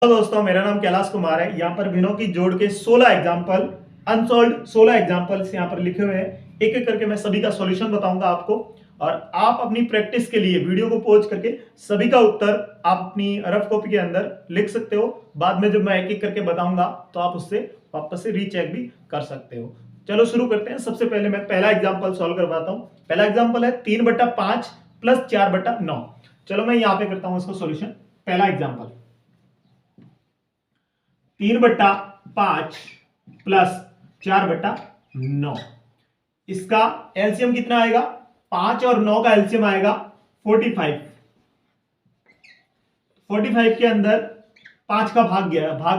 Hello दोस्तों, मेरा नाम कैलाश कुमार है। यहाँ पर भिन्नों की जोड़ के 16 एग्जाम्पल, अनसॉल्व्ड 16 एग्जाम्पल्स यहाँ पर लिखे हुए हैं। एक एक करके मैं सभी का सॉल्यूशन बताऊंगा आपको, और आप अपनी प्रैक्टिस के लिए वीडियो को पॉज करके सभी का उत्तर आप अपनी रफ कॉपी के अंदर लिख सकते हो। बाद में जब मैं एक एक करके बताऊंगा तो आप उससे वापस से रीचेक भी कर सकते हो। चलो शुरू करते हैं। सबसे पहले मैं पहला एग्जाम्पल सॉल्व करवाता हूँ। पहला एग्जाम्पल है 3/5 प्लस 4/9। चलो मैं यहाँ पे करता हूँ इसको सॉल्यूशन। पहला एग्जाम्पल 3/5 प्लस 4/9, इसका एलसीएम कितना आएगा? 5 और 9 का एलसीएम आएगा 45। 45 के अंदर 5 का भाग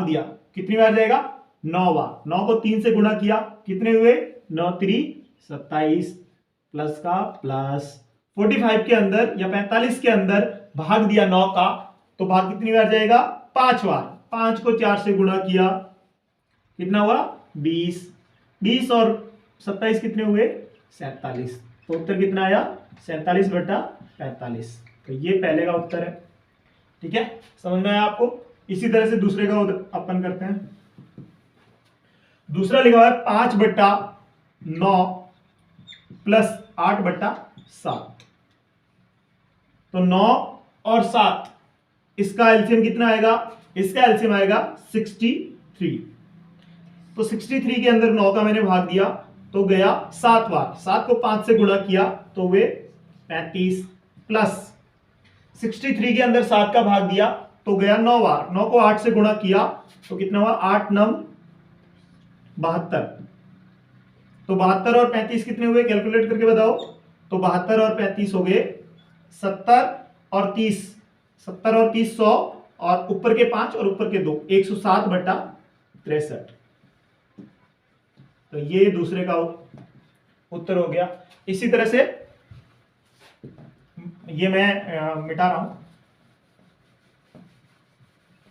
दिया कितनी बार जाएगा? 9 बार। 9 को 3 से गुणा किया, कितने हुए? 9 3 27 प्लस का प्लस। 45 के अंदर या 45 के अंदर भाग दिया 9 का, तो भाग कितनी बार जाएगा? 5 बार। 5 को 4 से गुणा किया, कितना हुआ? 20। 20 और 27 कितने हुए? 47। तो उत्तर कितना आया? 47/45। तो ये पहले का उत्तर है। ठीक है, समझ में आया आपको? इसी तरह से दूसरे का अपन करते हैं। दूसरा लिखा हुआ है 5/9 प्लस 8/7। तो 9 और 7, इसका एलसीएम कितना आएगा? इसका एलसीएम आएगा 63। तो 63 के अंदर 9 का मैंने भाग दिया तो गया 7 बार। 7 को 5 से गुणा किया तो वे 35 प्लस 63 के अंदर 7 का भाग दिया तो गया 9 बार। 9 को 8 से गुणा किया तो कितना हुआ? 8 9 72। तो 72 और 35 कितने हुए? कैलकुलेट करके बताओ। तो 72 और 35 हो गए 70 और 30। 70 और 30 100, और ऊपर के 5 और ऊपर के 2 107/63। तो ये दूसरे का उत्तर हो गया। इसी तरह से ये मैं मिटा रहा हूं।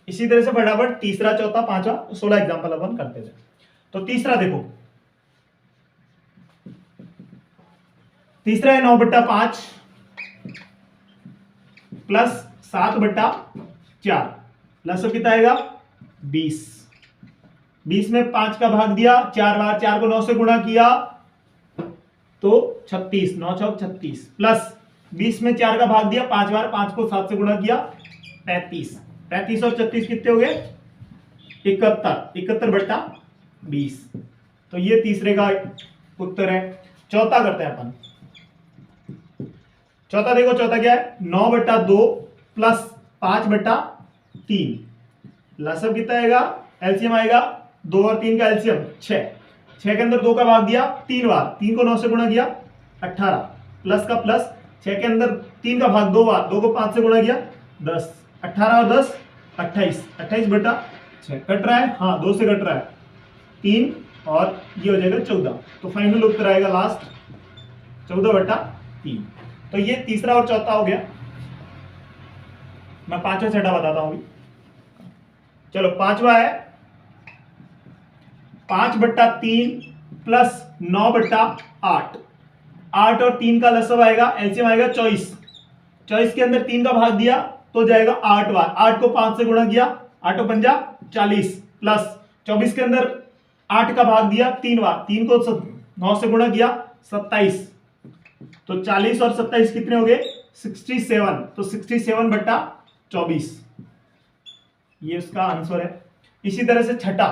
इसी तरह से फटाफट तीसरा, चौथा, पांचवा, 16 एग्जांपल अपन करते थे। तो तीसरा देखो, तीसरा है 9/5 प्लस 7/4 प्लस कितना आएगा? 20। 20 में 5 का भाग दिया 4 बार। 4 को 9 से गुणा किया तो 36। 9 6 36 प्लस 20 में 4 का भाग दिया 5 बार। 5 को 7 से गुणा किया 35। 35 और 36 कितने हो गए? 71। 71/20। तो ये तीसरे का उत्तर है। चौथा करते हैं अपन। चौथा देखो, चौथा क्या है? 9/2 प्लस 5/3 लसब कितना आएगा? एलसीएम आएगा 2 और 3 का एलसीएम 6। 6 के अंदर 2 का भाग दिया 3 बार। 3 को 9 से गुणा किया 18 प्लस का प्लस। 6 के अंदर 3 का भाग 2 बार। 2 को 5 से गुणा किया 10। 18 और 10 28। 28/6 कट रहा है? हाँ, 2 से कट रहा है 3, और ये हो जाएगा 14। तो फाइनल उत्तर आएगा लास्ट 14/3। तो ये तीसरा और चौथा हो गया। मैं पांचवा छठा बताता हूं। चलो पांचवा है 5/3 प्लस 9/8। 8 और 3 का लसब आएगा, एलसीएम आएगा 24। 24 के अंदर 3 का भाग दिया तो जाएगा 8 बार। 8 को 5 से गुणा किया, 8 पंजा 40 प्लस 24 के अंदर 8 का भाग दिया 3 बार। 3 को 9 से गुणा किया 27। तो 40 और 27 कितने हो गए? 67। तो 67/24 ये उसका आंसर है। इसी तरह से छठा,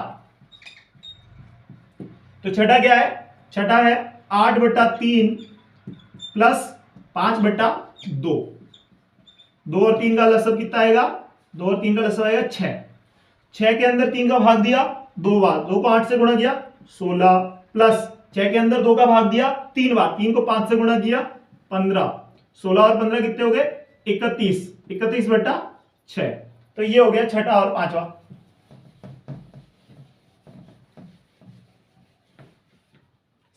तो छठा क्या है? छठा है 8/3 प्लस 5/2। 2 और 3 का लसब कितना आएगा? 2 और 3 का लसब आएगा 6। 6 के अंदर 3 का भाग दिया 2 बार। 2 को 8 से गुणा किया 16 प्लस 6 के अंदर 2 का भाग दिया 3 बार। 3 को 5 से गुणा किया 15। 16 और 15 कितने हो गए? 31। 31/6। तो ये हो गया छठा और पांचवा।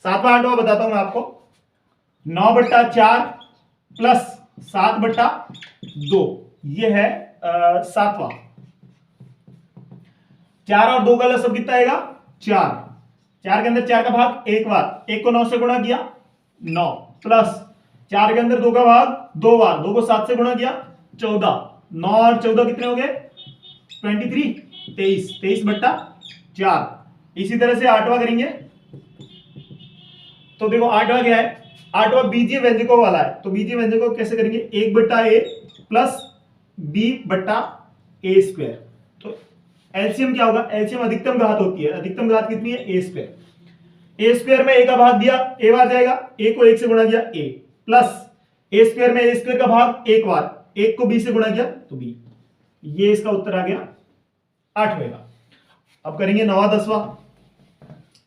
सातवां आठवां बताता हूं मैं आपको। 9/4 प्लस 7/2 ये है सातवां। 4 और 2 का लसब कितना आएगा? 4। 4 के अंदर 4 का भाग 1 बार। 1 को 9 से गुणा किया 9 प्लस 4 के अंदर 2 का भाग 2 बार। 2 को 7 से गुणा किया 14। 9 और 14 कितने हो गए? 23 23 23 बट्टा 4। इसी तरह से आठवां करेंगे तो देखो आठवां क्या है, आठवां बीजीय व्यंजकों वाला है। तो बीजीय व्यंजकों कैसे करेंगे, 1 बट्टा ए प्लस बी बट्टा ए स्क्वायर। तो एलसीएम क्या होगा, एलसीएम अधिकतम घात होती है, अधिकतम घात कितनी है, ए स्क्वायर। ए स्क्वायर में ए का भाग दिया, ए बार जाएगा, ए को 1 से गुणा किया ए, प्लस ए स्क्वायर में ए स्क्वायर का भाग एक बार, 1 को बी से गुणा किया तो बी। ये इसका उत्तर आ गया 8वें का। अब करेंगे 9वां 10वां।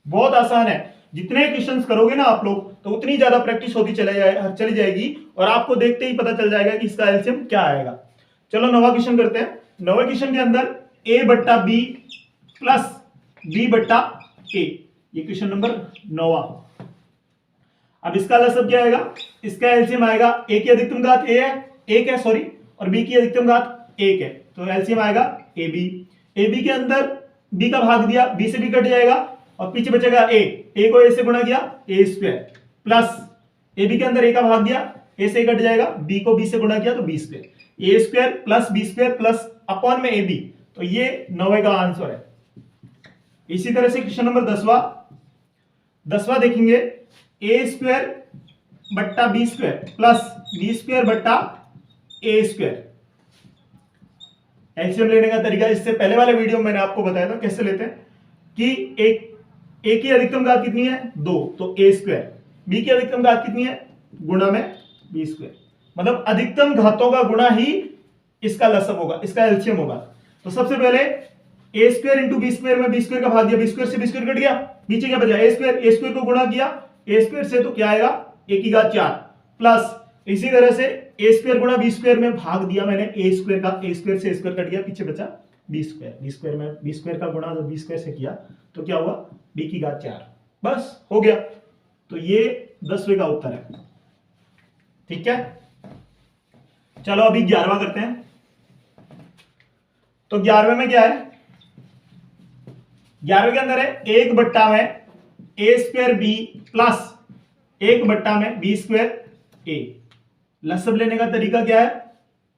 बहुत आसान है, जितने क्वेश्चंस करोगे ना आप लोग तो उतनी ज्यादा प्रैक्टिस होती चली जाएगी और आपको देखते ही पता चल जाएगा कि इसका एलसीएम क्या आएगा। चलो 9वां क्वेश्चन करते हैं। 9वें क्वेश्चन के अंदर ए बट्टा बी प्लस बी बट्टा ए, ये क्वेश्चन नंबर 9वां। अब इसका लसब क्या आएगा, इसका एलसीएम आएगा, ए की अधिकतम घात ए है, एक है सॉरी, और बी की अधिकतम घात 1 है, तो एलसीएम आएगा ए बी। ए बी के अंदर बी का भाग दिया, बी से बी कट जाएगा और पीछे बचेगा ए को ए से गुणा किया ए स्क्वायर, प्लस ए बी के अंदर ए का भाग दिया, ए से कट जाएगा, बी को बी से गुणा किया तो B square, A square plus B square plus upon में ए बी। तो ये 9वें का आंसर है। इसी तरह से क्वेश्चन नंबर 10वां देखेंगे, ए स्क्वायर बट्टा B square plus B square बट्टा ए स्क्वायर। एलसीएम लेने का तरीका इससे पहले वाले वीडियो में मैंने आपको बताया था कैसे लेते हैं कि ए की अधिकतम घात कितनी है 2, तो ए स्क्वायर, बी की अधिकतम घात कितनी है गुणा में बी स्क्वायर, मतलब अधिकतम घातों का गुणा ही इसका लसब होगा, इसका एलसीएम होगा। तो सबसे पहले ए स्क्वायर इंटू बी स्क्वायर में बी स्क्वायर का भाग दिया, बी स्क्वायर से बी स्क्वायर कट गया, नीचे क्या बचा ए स्क्वायर को गुणा किया ए स्क्वायर से, तो क्या आएगा ए की घात 4, प्लस इसी तरह से ए स्क्वायर गुणा बी स्क्वायर में भाग दिया मैंने ए स्क्वायर का, ए स्क्वायर से ए स्क्वायर कट गया, पीछे बचा बी स्क्वायर में बी स्क्वायर का गुणा जब बी स्क्वायर से किया तो क्या हुआ बी की घात 4, बस हो गया। तो ये 10वें का उत्तर है। ठीक है, चलो अभी 11वां करते हैं। तो 11वें में क्या है, 11वें के अंदर है 1 बट्टा में ए स्क्वायर बी प्लस 1 बट्टा में बी स्क्वायर ए। लसब लेने का तरीका क्या है,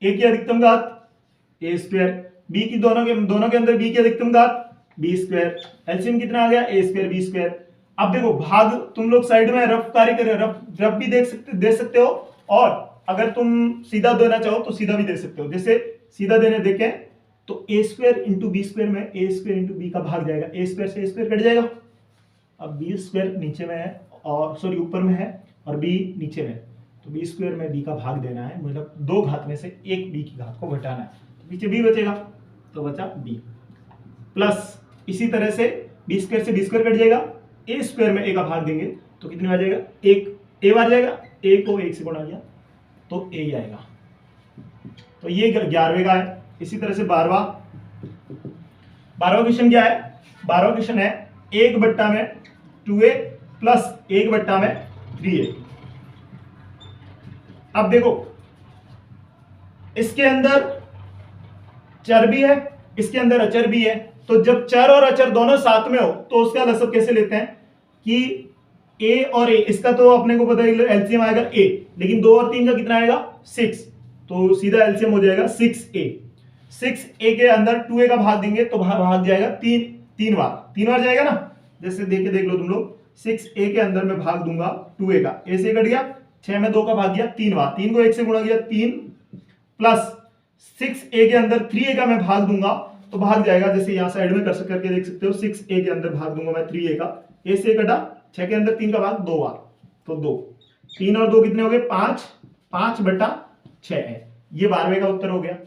ए की अधिकतम घात ए स्क्वायर, बी की दोनों के अंदर बी की अधिकतम घात बी स्क्वायर, एलसीएम कितना आ गया ए स्क्वायर बी स्क्वायर। अब देखो भाग तुम लोग साइड में रफ कार्य कर रफ भी दे सकते हो, और अगर तुम सीधा देना चाहो तो सीधा भी दे सकते हो। जैसे सीधा देने देखें तो ए स्क्वायर इंटू बी स्क्वायर में ए स्क्वायर इंटू बी का भाग जाएगा, ए स्क्वायर से ए स्क्वायर कट जाएगा। अब बी स्क्वायर नीचे में है और सॉरी ऊपर में है और बी नीचे में, तो बी स्क्वायर में बी का भाग देना है, मतलब 2 घात में से एक बी की घात को घटाना है, तो पीछे बी बचेगा तो बचा बी, प्लस इसी तरह से बी स्क्वायर से बी स्क्वायर कट जाएगा, ए स्क्वायर में ए का भाग देंगे तो कितने आ जाएगा, एक ए बार जाएगा, ए को 1 से गुणा किया तो ए आएगा। तो ये 11वें का है। इसी तरह से 12वां क्वेश्चन क्या है, 12वां क्वेश्चन है 1 बट्टा में 2a प्लस 1 बट्टा में 3a। अब देखो इसके अंदर चर भी है, इसके अंदर अचर भी है, तो जब चर और अचर दोनों साथ में हो तो उसका लसब कैसे लेते हैं कि a और a, इसका तो अपने को पता है एलसीएम आएगा a, लेकिन 2 और 3 का कितना आएगा 6, तो सीधा एलसीएम हो जाएगा 6a। 6a के अंदर 2a का भाग देंगे तो भाग जाएगा 3 बार जाएगा ना, जैसे देख लो तुम लोग, 6a के अंदर मैं भाग दूंगा 2a का, a से कट गया, 6 में 2 का भाग दिया 3 बार, 3 को 1 से गुणा किया 3, प्लस 6a के अंदर 3a का मैं भाग दूंगा तो भाग जाएगा, जैसे यहां साइड में करके देख सकते हो, 6a के अंदर भाग दूंगा मैं 3a का, a से कटा, 6 के अंदर 3 का भाग 2 बार, तो 2, 3 और 2 कितने हो गए 5 बटा 6 है। ये 12वें का उत्तर हो गया।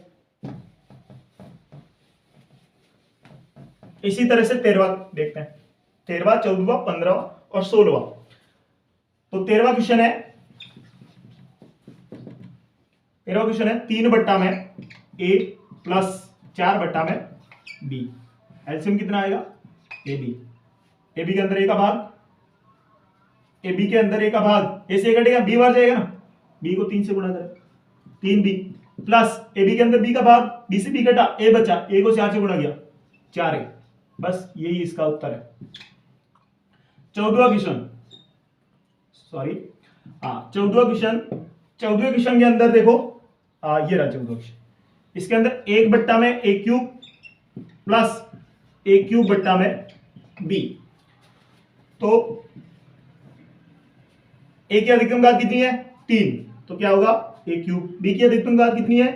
इसी तरह से 13वां देखते हैं, 13वां 14वां 15वां और 16वां। तो 13वां क्वेश्चन है 3 बट्टा में a प्लस 4 बट्टा में b, एलसीएम कितना आएगा ab के अंदर a का भाग, ab के अंदर a का भाग, a से कटेगा b बार जाएगा ना, b को 3 से गुणा करें 3b, प्लस ab के अंदर b का भाग, b से b कटा, a बचा, a को 4 से गुणा किया 4a, बस यही इसका उत्तर है। 14वां क्वेश्चन के अंदर देखो, ये रहा 14वां क्वेश्चन, इसके अंदर 1 बट्टा में a cube plus A cube बट्टा में बी। तो ए की अधिकतम घात कितनी है 3, तो क्या होगा ए क्यूब। बी की अधिकतम घात कितनी है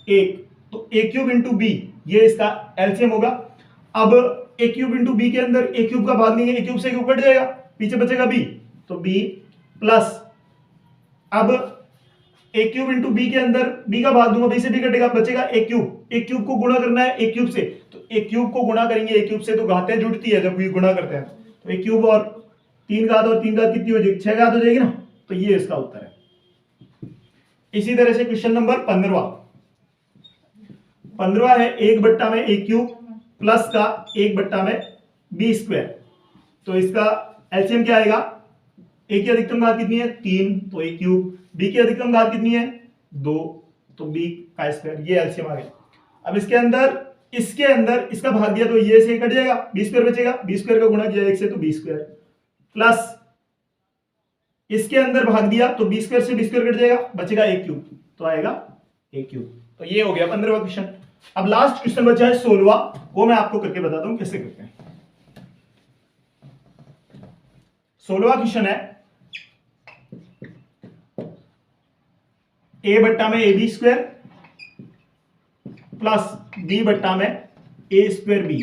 1, तो ए क्यूब इंटू बी, ये इसका एलसीएम होगा। अब ए क्यूब इंटू बी के अंदर ए क्यूब का भाग लेंगे, ए क्यूब से क्यूब कट जाएगा, पीछे बचेगा बी, तो बी प्लस, अब ए क्यूब इंटू बी के अंदर बी का भाग दूंगा, बी से बी कटेगा, बचेगा ए क्यूब। ए क्यूब को गुणा करना है ए क्यूब से, तो ए क्यूब को गुणा करेंगे ए क्यूब से, तो घातें जुड़ती है जब ये गुणा करते हैं, तो ए क्यूब और 3 घात और 3 घात कितनी हो जाएगी 6 घात हो जाएगी ना, तो ये इसका उत्तर है। इसी तरह से क्वेश्चन नंबर 15 है 1 बट्टा में ए क्यूब प्लस का 1 बट्टा में बी स्क्वायर। तो इसका एलसीएम क्या आएगा, ए की अधिकतम घात कितनी है 3, तो ए क्यूब, बी की अधिकतम घात कितनी है 2, तो बी का स्क्वायर, ये एलसीएम आ गया। अब इसके अंदर इसका भाग दिया तो ये से कट जाएगा, बी स्क्वायर बचेगा, बी स्क्वायर का गुणा किया 1 से तो बी स्क्वायर, प्लस इसके अंदर भाग दिया तो बी स्क्वायर से बी स्क्वायर कट जाएगा, बचेगा ए क्यूब, तो आएगा ए क्यूब। तो ये हो गया 15वां क्वेश्चन। अब लास्ट क्वेश्चन बचा है 16वां, वो मैं आपको करके बताता हूं कैसे करते हैं। 16वां क्वेश्चन है ए बट्टा में A B square plus B बट्टा में ए स्क्वायर बी।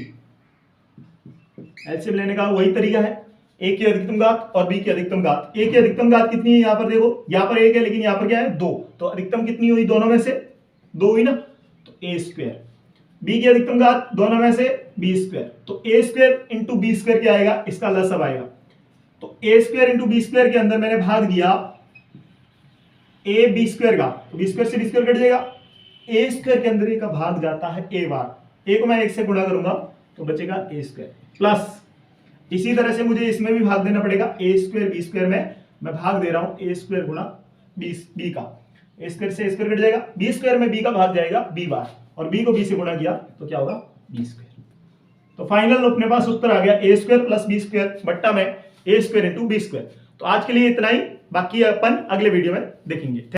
एलसीएम लेने का वही तरीका है, ए की अधिकतम घात और बी की अधिकतम घात। ए की अधिकतम घात कितनी है, यहां पर देखो, यहां पर 1 है लेकिन यहां पर क्या है 2, तो अधिकतम कितनी हुई दोनों में से 2 हुई ना, तो ए स्क्वायर। बी की अधिकतम घात दोनों में से बी स्क्वायर, तो ए स्क्वायर इंटू बी स्क्वायर क्या आएगा, इसका लसब आएगा। तो ए स्क्वायर इंटू बी स्क्वायर के अंदर मैंने भाग दिया ए बी स्क्वायर का, तो बी स्क्वायर से बी स्क्वायर कट जाएगा, ए स्क्वायर के अंदर ए का भाग जाता है ए बार, ए को मैं 1 से गुणा करूंगा तो बचेगा ए स्क्वायर, प्लस इसी तरह से मुझे इसमें भी भाग देना पड़ेगा, ए स्क्वायर बी स्क्वायर में मैं भाग दे रहा हूं ए स्क्वायर गुणा बी का, ए स्क्वायर से ए स्क्वायर कट जाएगा, बी स्क्वायर में बी का भाग जाएगा बी बार, और बी को बी से गुणा किया तो क्या होगा बी स्क्वायर। तो फाइनल अपने पास उत्तर आ गया ए स्क्वायर प्लस बी स्क्वायर बट्टा में ए स्क्वायर इंटू बी स्क्वायर। तो आज के लिए इतना ही, बाकी अपन अगले वीडियो में देखेंगे।